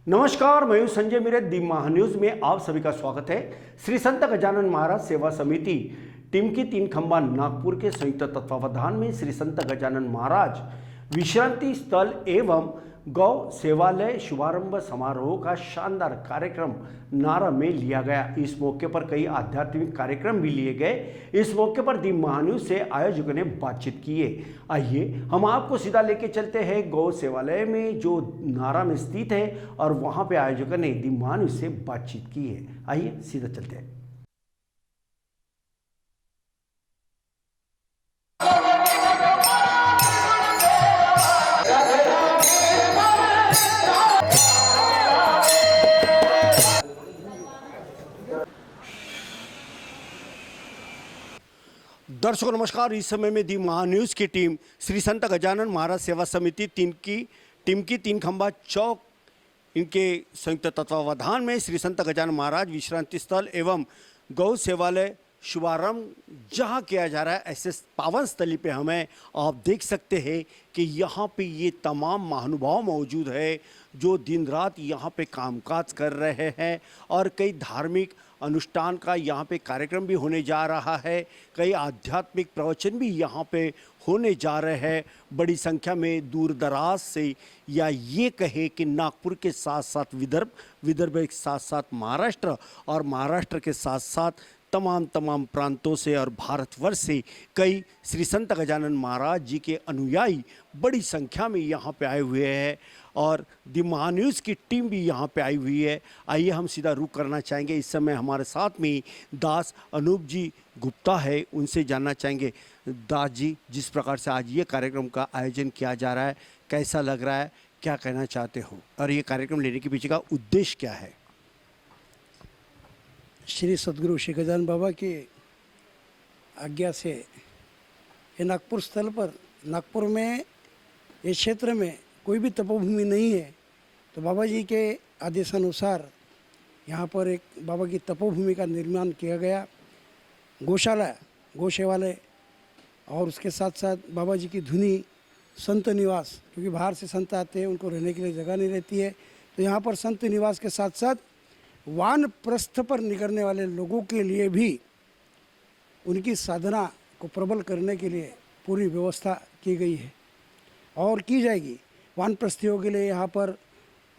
नमस्कार, मैं हूं संजय मिरे। दी महान्यूज में आप सभी का स्वागत है। श्री संत गजानन महाराज सेवा समिति टीम की 3 खंबा नागपुर के संयुक्त तत्वावधान में श्री संत गजानन महाराज विश्रांति स्थल एवं गौ सेवालय शुभारंभ समारोह का शानदार कार्यक्रम नारा में लिया गया। इस मौके पर कई आध्यात्मिक कार्यक्रम भी लिए गए। इस मौके पर दी महान्यूज से आयोजकों ने बातचीत की है। आइए हम आपको सीधा लेके चलते हैं गौ सेवालय में जो नारा में स्थित है और वहां पे आयोजकों ने दी महान्यूज से बातचीत की है। आइए सीधा चलते हैं। दर्शकों नमस्कार, इस समय में दी महान्यूज की टीम श्री संत गजानन महाराज सेवा समिति टीम की 3 खंबा चौक इनके संयुक्त तत्वावधान में श्री संत गजानन महाराज विश्रांति स्थल एवं गौ सेवालय शुभारंभ जहाँ किया जा रहा है, ऐसे पावन स्थली पे हमें आप देख सकते हैं कि यहाँ पे ये तमाम महानुभाव मौजूद है जो दिन रात यहाँ पे कामकाज कर रहे हैं और कई धार्मिक अनुष्ठान का यहाँ पे कार्यक्रम भी होने जा रहा है। कई आध्यात्मिक प्रवचन भी यहाँ पे होने जा रहे हैं। बड़ी संख्या में दूर दराज से या ये कहे कि नागपुर के साथ साथ विदर्भ के साथ साथ महाराष्ट्र और महाराष्ट्र के साथ साथ तमाम प्रांतों से और भारतवर्ष से कई श्री संत गजानन महाराज जी के अनुयायी बड़ी संख्या में यहाँ पे आए हुए हैं और दी महान्यूज़ की टीम भी यहाँ पे आई हुई है। आइए हम सीधा रुख करना चाहेंगे। इस समय हमारे साथ में दास अनूप जी गुप्ता है, उनसे जानना चाहेंगे। दास जी, जिस प्रकार से आज ये कार्यक्रम का आयोजन किया जा रहा है, कैसा लग रहा है, क्या कहना चाहते हो और ये कार्यक्रम लेने के पीछे का उद्देश्य क्या है? श्री सद्गुरु श्री गजानन बाबा की आज्ञा से ये नागपुर स्थल पर, नागपुर में ये क्षेत्र में कोई भी तपोभूमि नहीं है, तो बाबा जी के आदेशानुसार यहाँ पर एक बाबा की तपोभूमि का निर्माण किया गया। गौशाला, गौ सेवालय और उसके साथ साथ बाबा जी की धुनी, संत निवास, क्योंकि बाहर से संत आते हैं, उनको रहने के लिए जगह नहीं रहती है, तो यहाँ पर संत निवास के साथ साथ वानप्रस्थ पर निकलने वाले लोगों के लिए भी उनकी साधना को प्रबल करने के लिए पूरी व्यवस्था की गई है और की जाएगी। वानप्रस्थियों के लिए यहाँ पर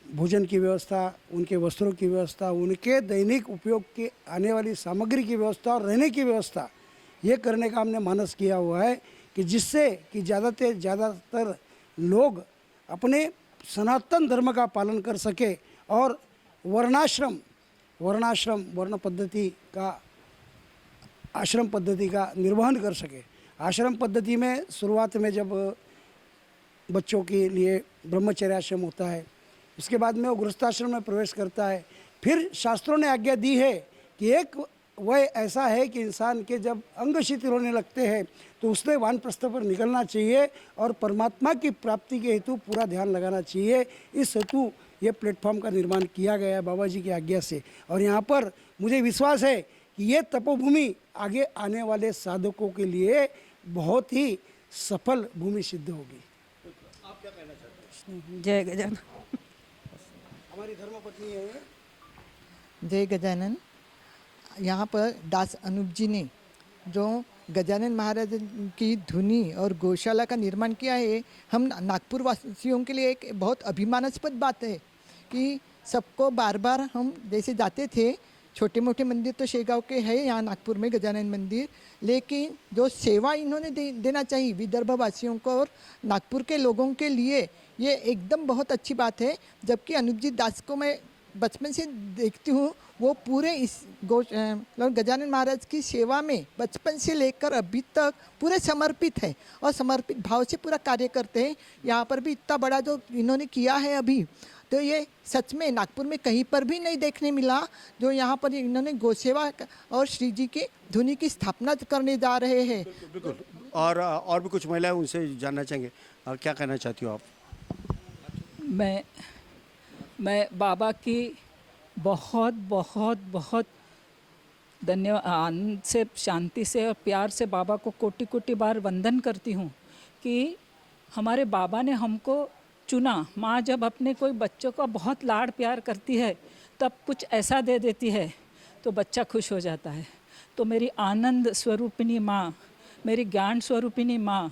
भोजन की व्यवस्था, उनके वस्त्रों की व्यवस्था, उनके दैनिक उपयोग के आने वाली सामग्री की व्यवस्था और रहने की व्यवस्था, ये करने का हमने मानस किया हुआ है कि जिससे कि ज़्यादातर लोग अपने सनातन धर्म का पालन कर सके और वर्ण पद्धति का, आश्रम पद्धति का निर्वहन कर सके। आश्रम पद्धति में शुरुआत में जब बच्चों के लिए ब्रह्मचर्य आश्रम होता है, उसके बाद में वो गृहस्थाश्रम में प्रवेश करता है। फिर शास्त्रों ने आज्ञा दी है कि एक वह ऐसा है कि इंसान के जब अंग शिथिल होने लगते हैं तो उसने वानप्रस्थ पर निकलना चाहिए और परमात्मा की प्राप्ति के हेतु पूरा ध्यान लगाना चाहिए। इस हेतु ये प्लेटफॉर्म का निर्माण किया गया है बाबा जी की आज्ञा से और यहाँ पर मुझे विश्वास है कि ये तपोभूमि आगे आने वाले साधकों के लिए बहुत ही सफल भूमि सिद्ध होगी। आप क्या कहना चाहते हैं? जय गजानन। हमारी धर्मपत्नी है जय गजानन। यहाँ पर दास अनूप जी ने जो गजानन महाराज की धुनी और गौशाला का निर्माण किया है, हम नागपुर वासियों के लिए एक बहुत अभिमानास्पद बात है कि सबको बार बार हम जैसे जाते थे, छोटे मोटे मंदिर तो शेगांव के हैं यहाँ नागपुर में गजानन मंदिर, लेकिन जो सेवा इन्होंने देना चाहिए विदर्भ वासियों को और नागपुर के लोगों के लिए, ये एकदम बहुत अच्छी बात है। जबकि अनूप जी दास को मैं बचपन से देखती हूँ, वो पूरे इस गजानन महाराज की सेवा में बचपन से लेकर अभी तक पूरे समर्पित है और समर्पित भाव से पूरा कार्य करते हैं। यहाँ पर भी इतना बड़ा जो इन्होंने किया है अभी, तो ये सच में नागपुर में कहीं पर भी नहीं देखने मिला। जो यहाँ पर इन्होंने गौसेवा और श्री जी की धुनी की स्थापना करने जा रहे हैं। बिल्कुल। और भी कुछ महिलाएं, उनसे जानना चाहेंगे, क्या कहना चाहती हो आप? मैं बाबा की बहुत बहुत बहुत धन्यवाद, आनंद से, शांति से और प्यार से बाबा को कोटि कोटि बार वंदन करती हूँ कि हमारे बाबा ने हमको चुना। माँ जब अपने कोई बच्चों का बहुत लाड़ प्यार करती है तब कुछ ऐसा दे देती है तो बच्चा खुश हो जाता है। तो मेरी आनंद स्वरूपिणी माँ, मेरी ज्ञान स्वरूपिणी माँ,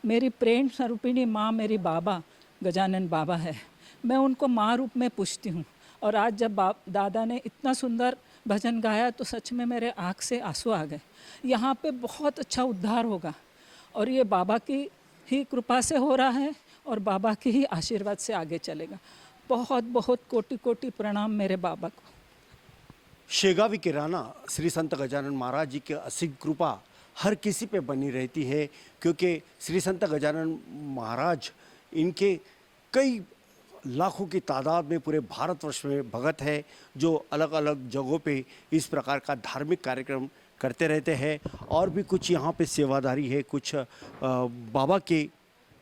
मेरी प्रेम स्वरूपिणी माँ मेरी बाबा गजानन बाबा है। मैं उनको माँ रूप में पूछती हूँ। और आज जब दादा ने इतना सुंदर भजन गाया तो सच में मेरे आँख से आंसू आ गए। यहाँ पे बहुत अच्छा उद्धार होगा और ये बाबा की ही कृपा से हो रहा है और बाबा की ही आशीर्वाद से आगे चलेगा। बहुत बहुत कोटि कोटि प्रणाम मेरे बाबा को। शेगावी के राणा श्री संत गजानन महाराज जी की असीम कृपा हर किसी पे बनी रहती है, क्योंकि श्री संत गजानन महाराज इनके कई लाखों की तादाद में पूरे भारतवर्ष में भगत है जो अलग अलग जगहों पे इस प्रकार का धार्मिक कार्यक्रम करते रहते हैं। और भी कुछ यहाँ पे सेवादारी है, कुछ बाबा के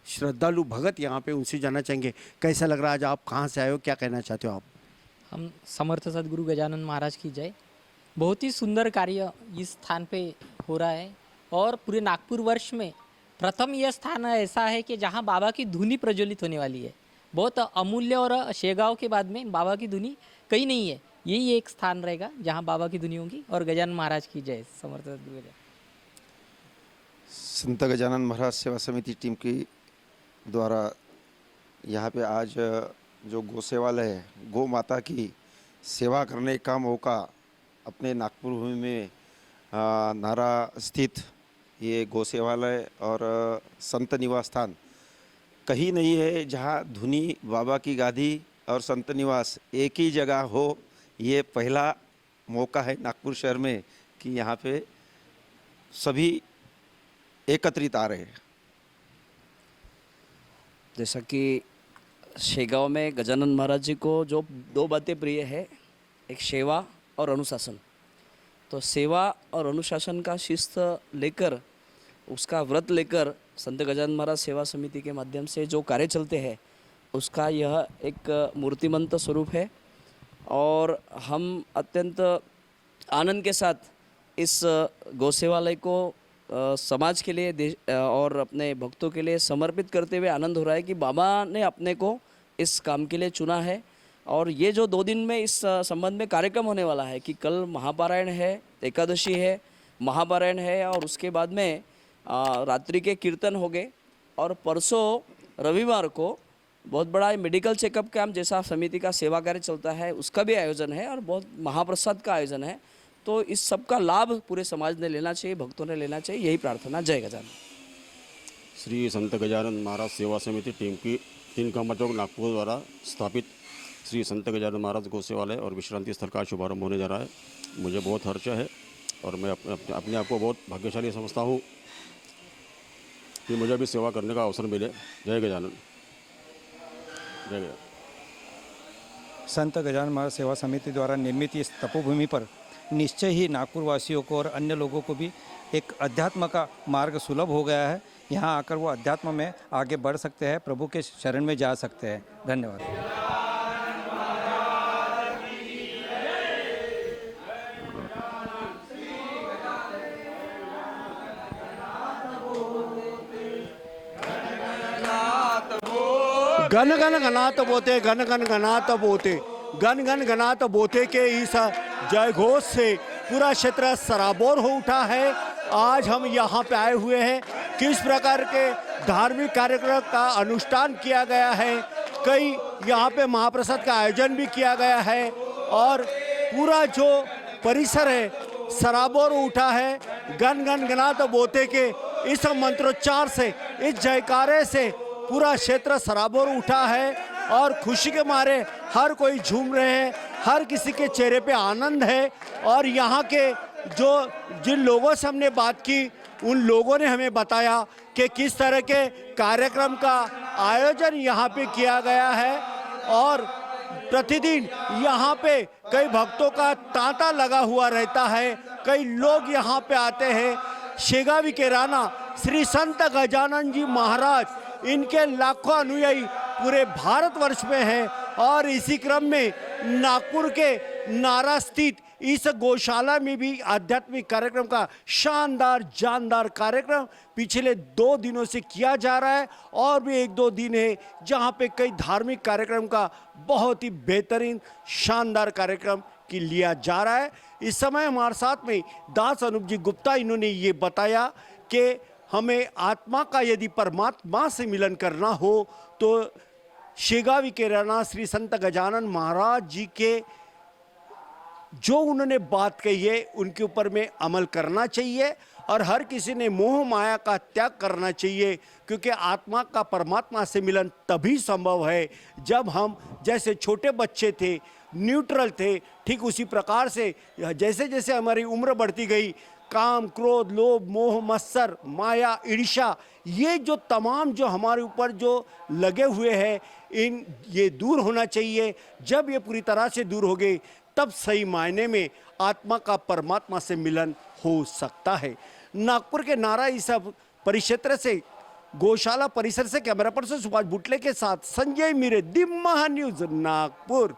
श्रद्धालु भगत यहाँ पे, उनसे जानना चाहेंगे कैसा लग रहा है आज, आप कहाँ से आए हो, क्या कहना चाहते हो आप? हम समर्थ सदगुरु गजानन महाराज की जय। बहुत ही सुंदर कार्य इस स्थान पे हो रहा है और पूरे नागपुर वर्ष में प्रथम यह स्थान ऐसा है कि जहाँ बाबा की धुनी प्रज्वलित होने वाली है। बहुत अमूल्य और शेगांव के बाद में बाबा की धुनी कहीं नहीं है, यही एक स्थान रहेगा जहाँ बाबा की धुनी होगी। और गजानन महाराज की जय, समर्थ सदगुरु जय। संत गजानन महाराज सेवा समिति टीम की द्वारा यहाँ पे आज जो गौसेवालय है, गौ माता की सेवा करने का मौका अपने नागपुर भूमि में नारा स्थित ये गौसेवालय और संत निवास स्थान कहीं नहीं है जहाँ धुनी बाबा की गादी और संत निवास एक ही जगह हो। ये पहला मौका है नागपुर शहर में कि यहाँ पे सभी एकत्रित आ रहे हैं। जैसा कि शेगांव में गजानन महाराज जी को जो दो बातें प्रिय है, एक सेवा और अनुशासन। तो सेवा और अनुशासन का शिस्त लेकर, उसका व्रत लेकर संत गजानन महाराज सेवा समिति के माध्यम से जो कार्य चलते हैं उसका यह एक मूर्तिमंत स्वरूप है। और हम अत्यंत आनंद के साथ इस गौसेवालय को समाज के लिए और अपने भक्तों के लिए समर्पित करते हुए आनंद हो रहा है कि बाबा ने अपने को इस काम के लिए चुना है। और ये जो 2 दिन में इस संबंध में कार्यक्रम होने वाला है कि कल महापारायण है, एकादशी है, महापारायण है और उसके बाद में रात्रि के कीर्तन हो गए और परसों रविवार को बहुत बड़ा मेडिकल चेकअप कैंप जैसा समिति का सेवा कार्य चलता है उसका भी आयोजन है और बहुत महाप्रसाद का आयोजन है। तो इस सब का लाभ पूरे समाज ने लेना चाहिए, भक्तों ने लेना चाहिए, यही प्रार्थना। जय गजानन। श्री संत गजानन महाराज सेवा समिति टीम की 3 खंबा चौक नागपुर द्वारा स्थापित श्री संत गजानन महाराज गौसेवालय और विश्रांति स्थल का शुभारंभ होने जा रहा है। मुझे बहुत हर्ष है और मैं अपने आप को बहुत भाग्यशाली समझता हूँ कि मुझे भी सेवा करने का अवसर मिले। जय गजानन। जय गजानन। संत गजानन महाराज सेवा समिति द्वारा निर्मित इस तपोभूमि पर निश्चय ही नागपुर वासियों को और अन्य लोगों को भी एक अध्यात्म का मार्ग सुलभ हो गया है। यहाँ आकर वो अध्यात्म में आगे बढ़ सकते हैं, प्रभु के शरण में जा सकते हैं। धन्यवाद। गण गण गणात बोते, गण गण गणात बोते, गण गण गणात बोते के इस जय घोष से पूरा क्षेत्र सराबोर हो उठा है। आज हम यहाँ पे आए हुए हैं, किस प्रकार के धार्मिक कार्यक्रम का अनुष्ठान किया गया है, कई यहाँ पे महाप्रसाद का आयोजन भी किया गया है और पूरा जो परिसर है सराबोर उठा है। गण गण गणात बोते के इस मंत्रोच्चार से, इस जयकारे से पूरा क्षेत्र सराबोर उठा है और खुशी के मारे हर कोई झूम रहे हैं, हर किसी के चेहरे पे आनंद है। और यहाँ के जिन लोगों से हमने बात की उन लोगों ने हमें बताया कि किस तरह के कार्यक्रम का आयोजन यहाँ पे किया गया है और प्रतिदिन यहाँ पे कई भक्तों का तांता लगा हुआ रहता है, कई लोग यहाँ पे आते हैं। शेगावी के राणा श्री संत गजानन जी महाराज, इनके लाखों अनुयायी पूरे भारतवर्ष में हैं और इसी क्रम में नागपुर के नारा स्थित इस गौशाला में भी आध्यात्मिक कार्यक्रम का शानदार जानदार कार्यक्रम पिछले 2 दिनों से किया जा रहा है और भी 1-2 दिन है जहां पे कई धार्मिक कार्यक्रम का बहुत ही बेहतरीन शानदार कार्यक्रम की लिया जा रहा है। इस समय हमारे साथ में दास अनूप जी गुप्ता, इन्होंने ये बताया कि हमें आत्मा का यदि परमात्मा से मिलन करना हो तो शेगावी के रहना श्री संत गजानन महाराज जी के जो उन्होंने बात कही है उनके ऊपर में अमल करना चाहिए और हर किसी ने मोह माया का त्याग करना चाहिए, क्योंकि आत्मा का परमात्मा से मिलन तभी संभव है जब हम जैसे छोटे बच्चे थे, न्यूट्रल थे, ठीक उसी प्रकार से जैसे जैसे हमारी उम्र बढ़ती गई, काम, क्रोध, लोभ, मोह, मत्सर, माया, ईर्ष्या, ये जो तमाम जो हमारे ऊपर जो लगे हुए हैं ये दूर होना चाहिए। जब ये पूरी तरह से दूर हो गए तब सही मायने में आत्मा का परमात्मा से मिलन हो सकता है। नागपुर के नारायण सब परिक्षेत्र से, गौशाला परिसर से कैमरा पर्सन सुभाष बुटले के साथ संजय मीरे, दिम्मा न्यूज, नागपुर।